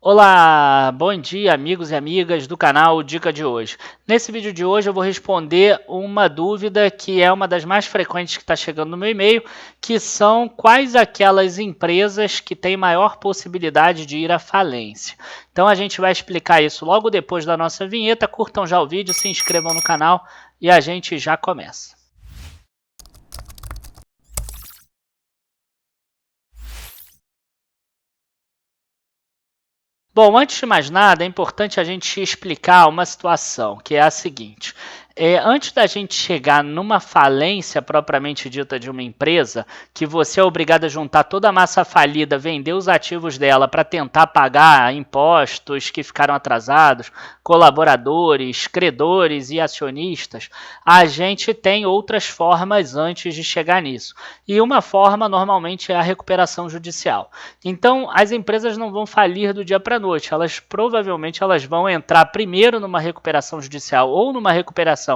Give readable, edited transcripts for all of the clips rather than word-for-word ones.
Olá, bom dia amigos e amigas do canal Dica de hoje. Nesse vídeo de hoje eu vou responder uma dúvida que é uma das mais frequentes que está chegando no meu e-mail, que são quais aquelas empresas que têm maior possibilidade de ir à falência. Então a gente vai explicar isso logo depois da nossa vinheta. Curtam já o vídeo, se inscrevam no canal e a gente já começa. Bom, antes de mais nada, é importante a gente explicar uma situação, que é a seguinte. Antes da gente chegar numa falência propriamente dita de uma empresa, que você é obrigado a juntar toda a massa falida, vender os ativos dela para tentar pagar impostos que ficaram atrasados, colaboradores, credores e acionistas, a gente tem outras formas antes de chegar nisso. E uma forma, normalmente, é a recuperação judicial. Então, as empresas não vão falir do dia para a noite, elas provavelmente vão entrar primeiro numa recuperação judicial ou numa recuperação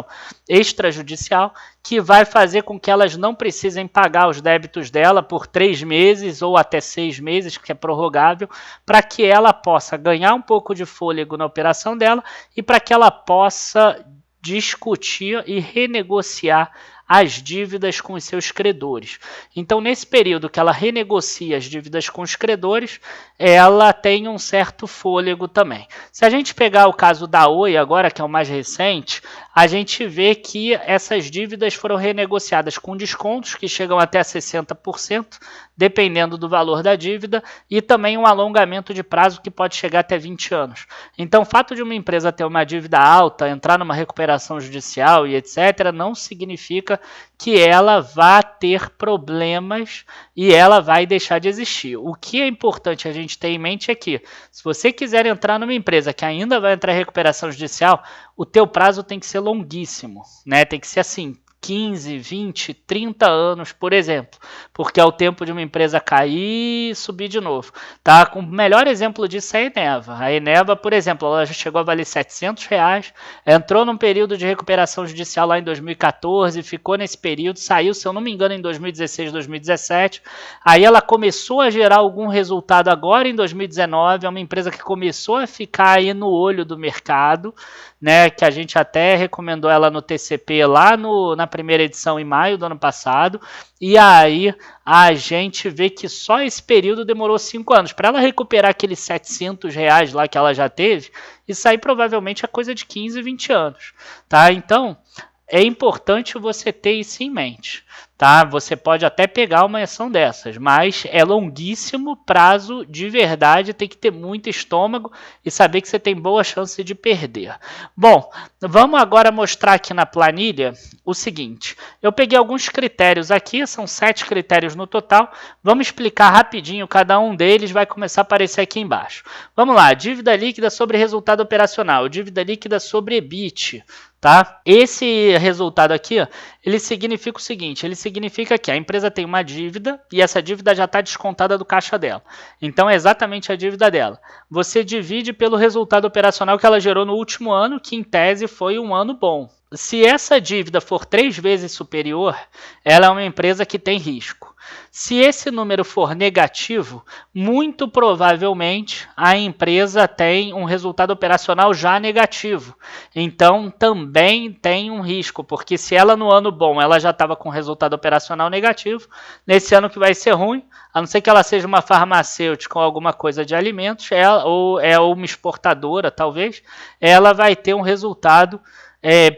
extrajudicial, que vai fazer com que elas não precisem pagar os débitos dela por 3 meses ou até 6 meses, que é prorrogável, para que ela possa ganhar um pouco de fôlego na operação dela e para que ela possa discutir e renegociar as dívidas com os seus credores. Então, nesse período que ela renegocia as dívidas com os credores, ela tem um certo fôlego também. Se a gente pegar o caso da Oi agora, que é o mais recente, a gente vê que essas dívidas foram renegociadas com descontos que chegam até 60%, dependendo do valor da dívida, e também um alongamento de prazo que pode chegar até 20 anos. Então, o fato de uma empresa ter uma dívida alta, entrar numa recuperação judicial e etc., não significa que ela vá ter problemas e ela vai deixar de existir. O que é importante a gente ter em mente é que, se você quiser entrar numa empresa que ainda vai entrar em recuperação judicial, o teu prazo tem que ser longuíssimo, né? Tem que ser assim, 15, 20, 30 anos, por exemplo, porque é o tempo de uma empresa cair e subir de novo. Tá? O melhor exemplo disso é a Eneva. A Eneva, por exemplo, ela já chegou a valer R$700, entrou num período de recuperação judicial lá em 2014, ficou nesse período, saiu, se eu não me engano, em 2016, 2017. Aí ela começou a gerar algum resultado agora em 2019, é uma empresa que começou a ficar aí no olho do mercado, né, que a gente até recomendou ela no TCP lá na primeira edição em maio do ano passado, e aí a gente vê que só esse período demorou 5 anos. Para ela recuperar aqueles R$700 lá que ela já teve, isso aí provavelmente é coisa de 15, 20 anos. Tá? Então, é importante você ter isso em mente. Tá? Você pode até pegar uma ação dessas, mas é longuíssimo prazo de verdade, tem que ter muito estômago e saber que você tem boa chance de perder. Bom, vamos agora mostrar aqui na planilha o seguinte. Eu peguei alguns critérios aqui, são 7 critérios no total. Vamos explicar rapidinho cada um deles, vai começar a aparecer aqui embaixo. Vamos lá, dívida líquida sobre resultado operacional, dívida líquida sobre EBIT. Tá? Esse resultado aqui, ele significa o seguinte, ele significa que a empresa tem uma dívida e essa dívida já está descontada do caixa dela. Então, é exatamente a dívida dela. Você divide pelo resultado operacional que ela gerou no último ano, que em tese foi um ano bom. Se essa dívida for 3 vezes superior, ela é uma empresa que tem risco. Se esse número for negativo, muito provavelmente a empresa tem um resultado operacional já negativo. Então, também tem um risco, porque se ela no ano bom ela já estava com resultado operacional negativo, nesse ano que vai ser ruim, a não ser que ela seja uma farmacêutica ou alguma coisa de alimentos, ou é uma exportadora talvez, ela vai ter um resultado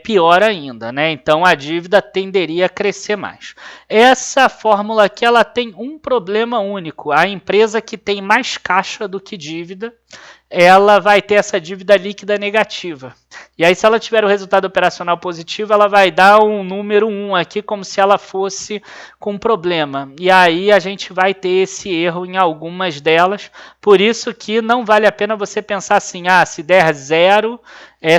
pior ainda, né? Então a dívida tenderia a crescer mais. Essa fórmula aqui ela tem um problema único. A empresa que tem mais caixa do que dívida, ela vai ter essa dívida líquida negativa. E aí, se ela tiver o resultado operacional positivo, ela vai dar um número 1 aqui, como se ela fosse com problema. E aí, a gente vai ter esse erro em algumas delas. Por isso que não vale a pena você pensar assim, se der 0,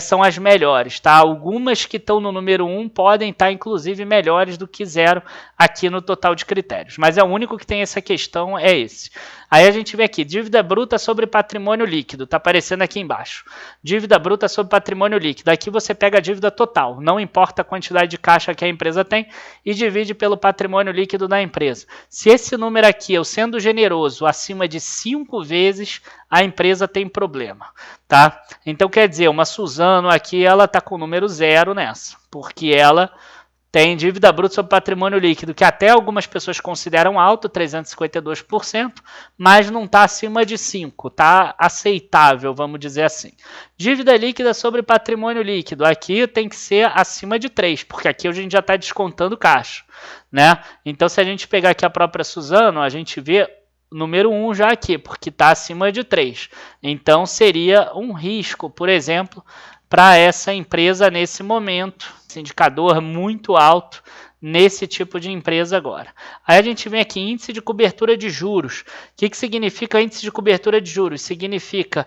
são as melhores. Tá? Algumas que estão no número 1 podem estar, inclusive, melhores do que 0 aqui no total de critérios. Mas é o único que tem essa questão, é esse. Aí a gente vê aqui, dívida bruta sobre patrimônio líquido. líquido, está aparecendo aqui embaixo. Dívida bruta sobre patrimônio líquido. Aqui você pega a dívida total, não importa a quantidade de caixa que a empresa tem, e divide pelo patrimônio líquido da empresa. Se esse número aqui, eu sendo generoso, acima de 5 vezes, a empresa tem problema, tá? Então, quer dizer, uma Suzano aqui, ela está com o número 0 nessa, porque ela tem dívida bruta sobre patrimônio líquido, que até algumas pessoas consideram alto, 352%, mas não está acima de 5%, está aceitável, vamos dizer assim. Dívida líquida sobre patrimônio líquido, aqui tem que ser acima de 3%, porque aqui a gente já está descontando caixa, né? Então, se a gente pegar aqui a própria Suzano, a gente vê número 1 já aqui, porque está acima de 3. Então, seria um risco, por exemplo, para essa empresa nesse momento. Esse indicador muito alto nesse tipo de empresa agora. Aí a gente vem aqui, índice de cobertura de juros. O que significa índice de cobertura de juros? Significa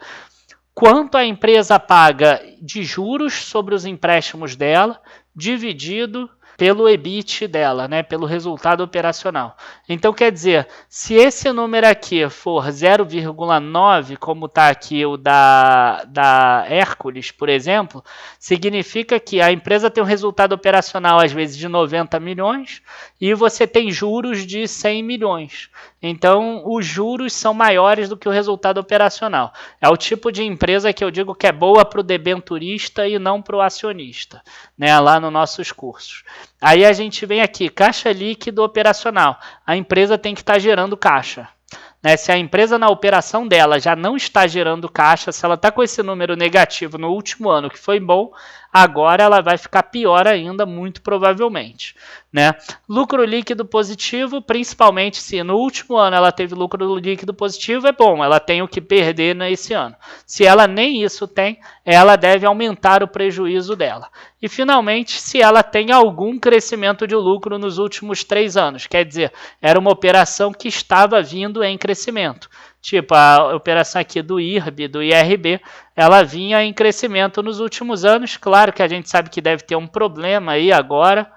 quanto a empresa paga de juros sobre os empréstimos dela, dividido pelo EBIT dela, né, pelo resultado operacional. Então, quer dizer, se esse número aqui for 0,9, como está aqui o da Hércules, por exemplo, significa que a empresa tem um resultado operacional, às vezes, de 90 milhões e você tem juros de 100 milhões. Então, os juros são maiores do que o resultado operacional. É o tipo de empresa que eu digo que é boa para o debenturista e não para o acionista, né, lá nos nossos cursos. Aí a gente vem aqui, caixa líquido operacional. A empresa tem que estar gerando caixa. Né? Se a empresa na operação dela já não está gerando caixa, se ela está com esse número negativo no último ano, que foi bom, agora ela vai ficar pior ainda, muito provavelmente. Né? Lucro líquido positivo, principalmente se no último ano ela teve lucro líquido positivo, é bom, ela tem o que perder nesse ano. Se ela nem isso tem, ela deve aumentar o prejuízo dela. E finalmente, se ela tem algum crescimento de lucro nos últimos 3 anos, quer dizer, era uma operação que estava vindo em crescimento. Tipo, a operação aqui do IRB, do IRB, ela vinha em crescimento nos últimos anos. Claro que a gente sabe que deve ter um problema aí agora,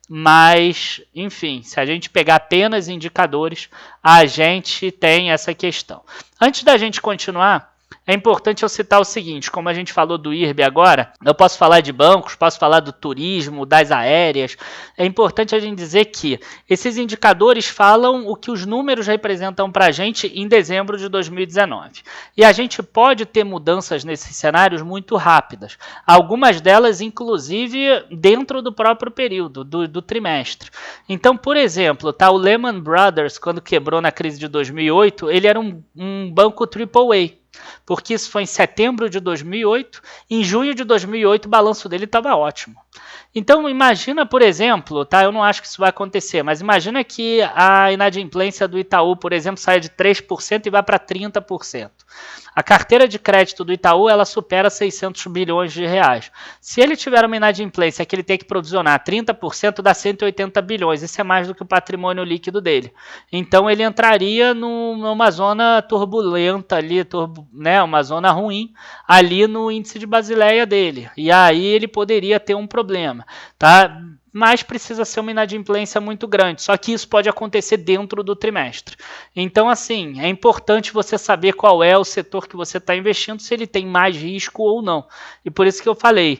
mas, enfim, se a gente pegar apenas indicadores, a gente tem essa questão. Antes da gente continuar, é importante eu citar o seguinte, como a gente falou do IRB agora, eu posso falar de bancos, posso falar do turismo, das aéreas, é importante a gente dizer que esses indicadores falam o que os números representam para a gente em dezembro de 2019. E a gente pode ter mudanças nesses cenários muito rápidas, algumas delas inclusive dentro do próprio período, do trimestre. Então, por exemplo, tá, o Lehman Brothers, quando quebrou na crise de 2008, ele era um banco AAA. Porque isso foi em setembro de 2008, em junho de 2008 o balanço dele estava ótimo. Então imagina, por exemplo, tá, eu não acho que isso vai acontecer, mas imagina que a inadimplência do Itaú, por exemplo, saia de 3% e vá para 30%. A carteira de crédito do Itaú, ela supera 600 bilhões de reais. Se ele tiver uma inadimplência que ele tem que provisionar 30%, dá 180 bilhões. Isso é mais do que o patrimônio líquido dele. Então ele entraria numa zona turbulenta ali, né, uma zona ruim ali no índice de Basileia dele. E aí ele poderia ter um problema, tá? Mas precisa ser uma inadimplência muito grande. Só que isso pode acontecer dentro do trimestre. Então, assim, é importante você saber qual é o setor que você está investindo, se ele tem mais risco ou não. E por isso que eu falei,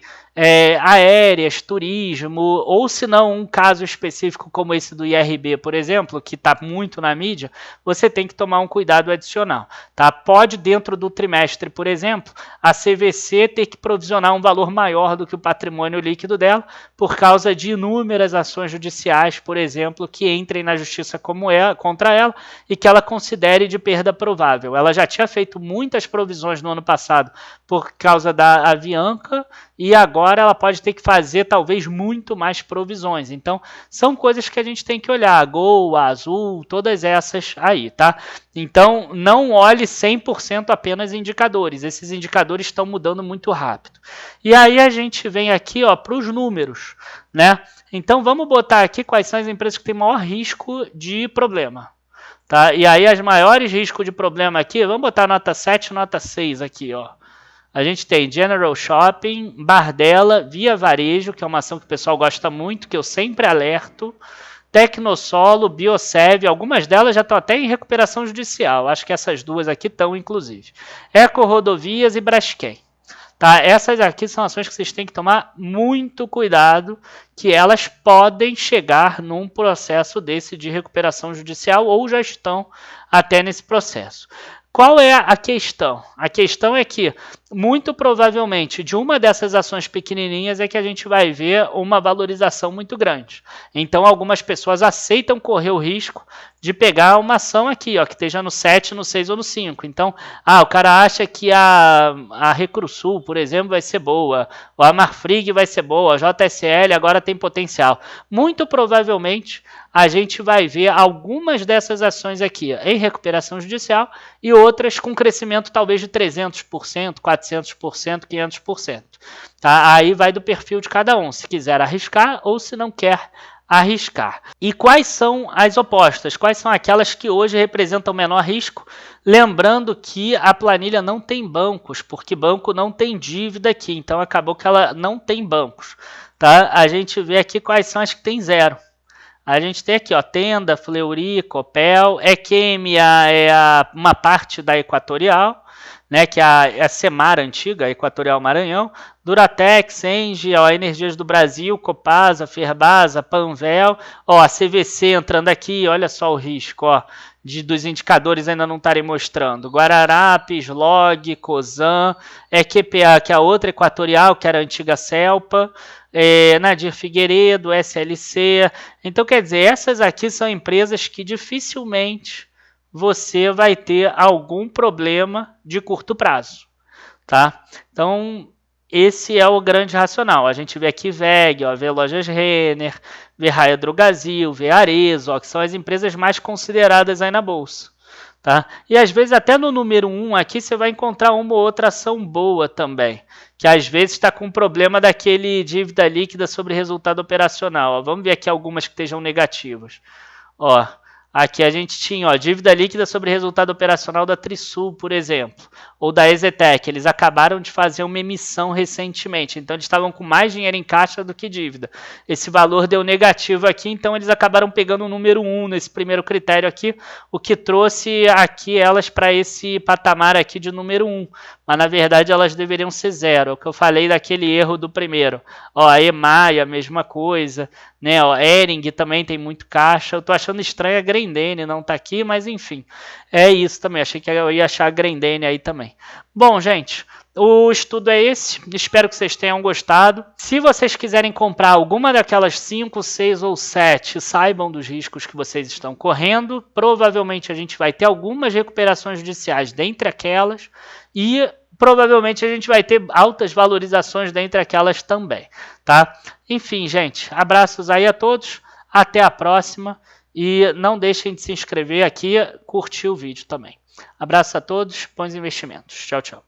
aéreas, turismo, ou se não um caso específico como esse do IRB, por exemplo, que está muito na mídia, você tem que tomar um cuidado adicional. Tá? Pode, dentro do trimestre, por exemplo, a CVC ter que provisionar um valor maior do que o patrimônio líquido dela, por causa de inúmeras ações judiciais, por exemplo, que entrem na justiça contra ela e que ela considere de perda provável. Ela já tinha feito muitas provisões no ano passado por causa da Avianca e agora ela pode ter que fazer talvez muito mais provisões. Então, são coisas que a gente tem que olhar. A Gol, a Azul, todas essas aí, tá? Então, não olhe 100% apenas indicadores. Esses indicadores estão mudando muito rápido. E aí a gente vem aqui para os números, né? Então, vamos botar aqui quais são as empresas que têm maior risco de problema. Tá? E aí, as maiores riscos de problema aqui, vamos botar nota 7 e nota 6 aqui, ó. A gente tem General Shopping, Bardella, Via Varejo, que é uma ação que o pessoal gosta muito, que eu sempre alerto, Tecnosolo, Biosev, algumas delas já estão até em recuperação judicial. Acho que essas duas aqui estão, inclusive. Ecorodovias e Braskem. Tá? Essas aqui são ações que vocês têm que tomar muito cuidado, que elas podem chegar num processo desse de recuperação judicial ou já estão até nesse processo. Qual é a questão? A questão é que, muito provavelmente, de uma dessas ações pequenininhas é que a gente vai ver uma valorização muito grande. Então, algumas pessoas aceitam correr o risco de pegar uma ação aqui, ó, que esteja no 7, no 6 ou no 5. Então, o cara acha que a Recrusul, por exemplo, vai ser boa, ou a Marfrig vai ser boa, a JSL agora tem potencial. Muito provavelmente, a gente vai ver algumas dessas ações aqui em recuperação judicial e outras com crescimento talvez de 300%, 400%, 500%. Tá? Aí vai do perfil de cada um, se quiser arriscar ou se não quer arriscar. E quais são as opostas? Quais são aquelas que hoje representam menor risco? Lembrando que a planilha não tem bancos, porque banco não tem dívida aqui, então acabou que ela não tem bancos. Tá? A gente vê aqui quais são as que tem zero. A gente tem aqui, ó, Tenda, Fleury, Copel, Equimia é uma parte da Equatorial, né, que é a Semar antiga, a Equatorial Maranhão, Duratex, Engie, ó, Energias do Brasil, Copasa, Ferbasa, Panvel, ó, a CVC entrando aqui, olha só o risco, ó, dos indicadores ainda não estarem mostrando. Guararapes, Log, Cosan, EQPA, que é a outra Equatorial, que era a antiga Celpa, Nadir Figueiredo, SLC. Então, quer dizer, essas aqui são empresas que dificilmente você vai ter algum problema de curto prazo, tá? Então, esse é o grande racional. A gente vê aqui VEG, ó, vê Lojas Renner, vê Raia Drogasil, vê Arezzo, ó, que são as empresas mais consideradas aí na bolsa. Tá? E às vezes até no número 1 aqui você vai encontrar uma ou outra ação boa também, que às vezes está com problema daquele dívida líquida sobre resultado operacional. Ó, vamos ver aqui algumas que estejam negativas. Ó, aqui a gente tinha, ó, dívida líquida sobre resultado operacional da Trisul, por exemplo, ou da Exetec. Eles acabaram de fazer uma emissão recentemente, então eles estavam com mais dinheiro em caixa do que dívida. Esse valor deu negativo aqui, então eles acabaram pegando o número 1 nesse primeiro critério aqui, o que trouxe aqui elas para esse patamar aqui de número 1. Mas na verdade elas deveriam ser 0, é o que eu falei daquele erro do primeiro. Ó, a EMAI, a mesma coisa, né? Ó, Ering também tem muito caixa. Eu tô achando estranho a Grendene não tá aqui, mas enfim, é isso também. Achei que eu ia achar a Grendene aí também. Bom, gente, o estudo é esse. Espero que vocês tenham gostado. Se vocês quiserem comprar alguma daquelas 5, 6 ou 7, saibam dos riscos que vocês estão correndo. Provavelmente a gente vai ter algumas recuperações judiciais dentre aquelas e provavelmente a gente vai ter altas valorizações dentre aquelas também, tá? Enfim, gente, abraços aí a todos, até a próxima e não deixem de se inscrever aqui, curtir o vídeo também. Abraço a todos, bons investimentos. Tchau, tchau.